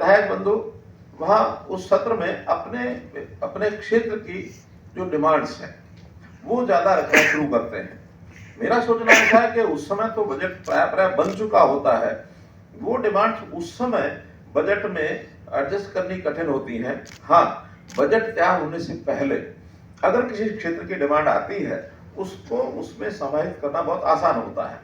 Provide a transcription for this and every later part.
विधायक बंधु वहाँ उस सत्र में अपने अपने क्षेत्र की जो डिमांड्स हैं वो ज्यादा रखना शुरू करते हैं। मेरा सोचना ऐसा है कि उस समय तो बजट प्राय बन चुका होता है, वो डिमांड्स उस समय बजट में एडजस्ट करनी कठिन होती हैं। हाँ, बजट तैयार होने से पहले अगर किसी क्षेत्र की डिमांड आती है उसको उसमें समाहित करना बहुत आसान होता है।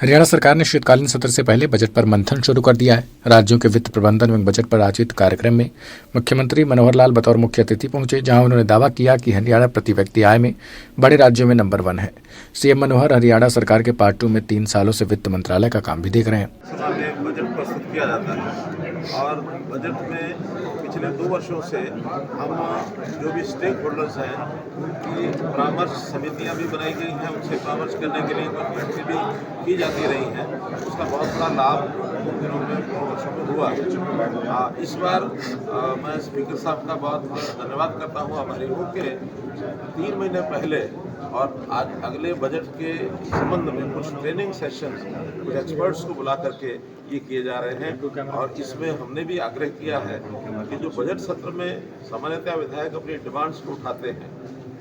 हरियाणा सरकार ने शीतकालीन सत्र से पहले बजट पर मंथन शुरू कर दिया है। राज्यों के वित्त प्रबंधन एवं बजट पर आयोजित कार्यक्रम में मुख्यमंत्री मनोहर लाल बतौर मुख्य अतिथि पहुंचे, जहां उन्होंने दावा किया कि हरियाणा प्रति व्यक्ति आय में बड़े राज्यों में नंबर 1 है। सीएम मनोहर हरियाणा सरकार के पार्ट 2 में 3 सालों से वित्त मंत्रालय का काम भी देख रहे हैं। बजट प्रस्तुत किया जाता है और बजट में पिछले 2 वर्षों से हम जो भी स्टेक होल्डर्स हैं उनकी परामर्श समितियां भी बनाई गई हैं, उनसे परामर्श करने के लिए कमेटी भी की जाती रही हैं। उसका बहुत बड़ा लाभ उन दिनों में 2 वर्षों में हुआ। इस बार मैं स्पीकर साहब का बहुत धन्यवाद करता हूँ। हमारे के 3 महीने पहले और आज अगले बजट के संबंध में कुछ ट्रेनिंग सेशंस कुछ एक्सपर्ट्स को बुला करके ये किए जा रहे हैं और इसमें हमने भी आग्रह किया है कि जो बजट सत्र में सामान्यतः विधायक अपनी डिमांड्स को उठाते हैं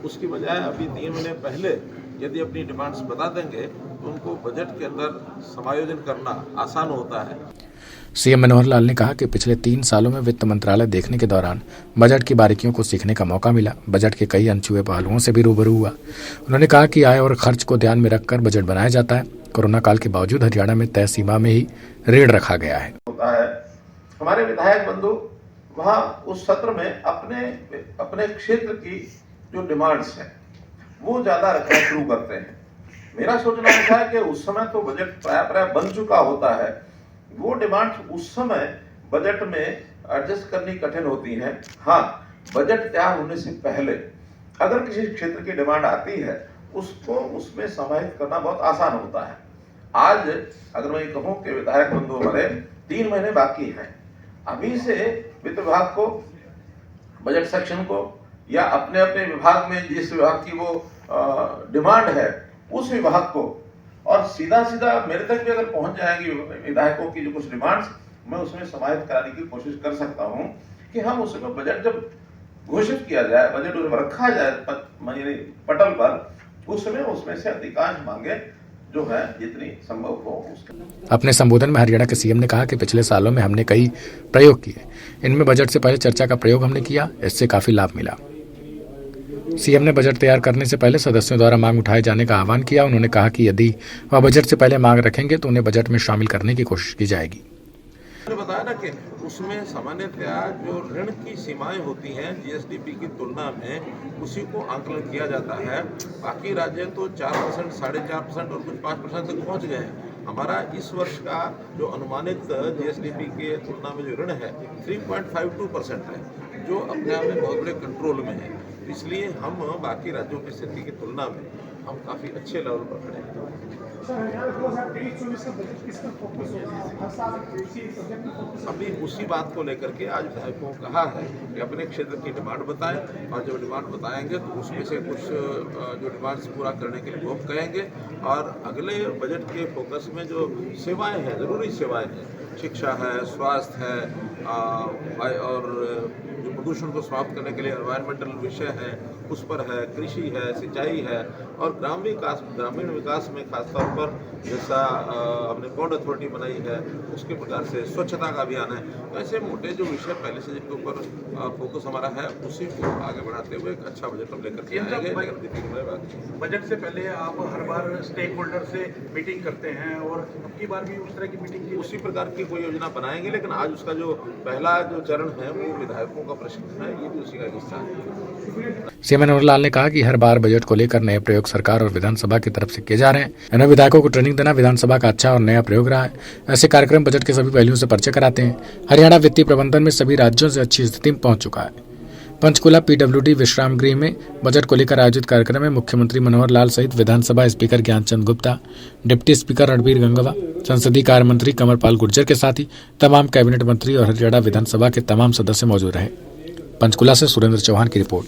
उसकी बजाय अभी 3 महीने पहले यदि अपनी डिमांड्स बता देंगे तो उनको बजट के अंदर समायोजन करना आसान होता है। सीएम मनोहर लाल ने कहा कि पिछले 3 सालों में वित्त मंत्रालय देखने के दौरान बजट की बारीकियों को सीखने का मौका मिला। बजट के कई अनछुए पहलुओं से भी रूबरू हुआ। उन्होंने कहा कि आय और खर्च को ध्यान में रखकर बजट बनाया जाता है। कोरोना काल के बावजूद हरियाणा में तय सीमा में ही ऋण रखा गया है। हमारे विधायक बंधु वहाँ उस सत्र में अपने क्षेत्र की जो डिमांड्स हैं वो ज्यादा रखना शुरू करते हैं। मेरा सोचना ऐसा है कि उस समय तो बजट प्राय बन चुका होता है, वो डिमांड्स उस समय बजट में एडजस्ट करनी कठिन होती हैं। हाँ, बजट तैयार होने से पहले अगर किसी क्षेत्र की डिमांड आती है उसको उसमें समाहित करना बहुत आसान होता है। आज अगर मैं कहूँ कि विधायक बंधु हमारे 3 महीने बाकी हैं, अभी से वित्त विभाग को, बजट सेक्शन को या अपने अपने विभाग में जिस विभाग की वो डिमांड है उस विभाग को और सीधा मेरे तक भी अगर पहुंच जाएंगी विधायकों की जो कुछ डिमांड्स, मैं उसमें समाहित कराने की कोशिश कर सकता हूं कि हम उसमें बजट जब घोषित किया जाए, बजट उसमें रखा जाए पटल पर, उसमें से अधिकांश मांगे जो है जितनी संभव हो उसके। अपने संबोधन में हरियाणा के सीएम ने कहा कि पिछले सालों में हमने कई प्रयोग किए, इनमें बजट से पहले चर्चा का प्रयोग हमने किया, इससे काफी लाभ मिला। सीएम ने बजट तैयार करने से पहले सदस्यों द्वारा मांग उठाए जाने का आह्वान किया। उन्होंने कहा कि यदि वह बजट से पहले मांग रखेंगे तो उन्हें बजट में शामिल करने की कोशिश की जाएगी। मैंने बताया ना कि उसमें सामान्यतया जो ऋण की सीमाएं होती हैं जीएसडीपी की तुलना में उसी को आंकलन किया जाता है। बाकी राज्य तो 4%, 4.5% और कुछ 5% तक पहुंच गए हैं। हमारा इस वर्ष का जो अनुमानित जीएसडीपी के तुलना में जो ऋण है 3.52% है, जो अपने आप में बहुत बड़े कंट्रोल में है। इसलिए हम बाकी राज्यों की स्थिति की तुलना में हम काफी अच्छे लेवल पर खड़े हैं। अभी उसी बात को लेकर के आज विधायकों को कहा है कि अपने क्षेत्र की डिमांड बताएं और जब डिमांड बताएंगे तो उसमें से कुछ जो डिमांड्स पूरा करने के लिए वो कहेंगे और अगले बजट के फोकस में जो सेवाएं हैं, जरूरी सेवाएं हैं, शिक्षा है, स्वास्थ्य है और जो प्रदूषण को समाप्त करने के लिए एनवायरमेंटल विषय है उस पर है, कृषि है, सिंचाई है और ग्रामीण विकास में खासतौर पर जैसा हमने पोर्ट अथॉरिटी बनाई है उसके प्रकार से स्वच्छता का अभियान है। तो ऐसे मोटे जो विषय पहले से जिनके ऊपर फोकस हमारा है उसी को आगे बढ़ाते हुए एक अच्छा बजट हम लेकर के आएंगे। बजट से पहले आप हर बार स्टेक होल्डर से मीटिंग करते हैं और अब की बार भी उस तरह की मीटिंग की उसी प्रकार की कोई योजना बनाएंगे, लेकिन आज उसका जो पहला जो चरण है वो विधायकों का प्रशिक्षण है, ये भी उसी का हिस्सा है। सीएम मनोहर लाल ने कहा कि हर बार बजट को लेकर नए प्रयोग सरकार और विधानसभा की तरफ से किए जा रहे हैं। इन्हें विधायकों को ट्रेनिंग देना विधानसभा का अच्छा और नया प्रयोग रहा है। ऐसे कार्यक्रम बजट के सभी पहलुओं से परिचय कराते हैं। हरियाणा वित्तीय प्रबंधन में सभी राज्यों से अच्छी स्थिति में पहुंच चुका है। पंचकुला पीडब्ल्यूडी विश्राम गृह में बजट को लेकर आयोजित कार्यक्रम में मुख्यमंत्री मनोहर लाल सहित विधानसभा speaker Gyanchand Gupta, deputy speaker Ranbir Gangwa, संसदीय कार्य मंत्री कंवरपाल गुर्जर के साथ ही तमाम कैबिनेट मंत्री और हरियाणा विधानसभा के तमाम सदस्य मौजूद रहे। पंचकुला से सुरेंद्र चौहान की रिपोर्ट।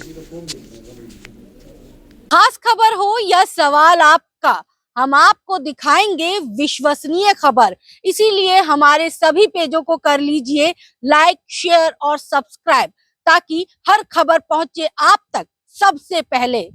खास खबर हो या सवाल आप पक्का हम आपको दिखाएंगे विश्वसनीय खबर। इसीलिए हमारे सभी पेजों को कर लीजिए लाइक, शेयर और सब्सक्राइब, ताकि हर खबर पहुंचे आप तक सबसे पहले।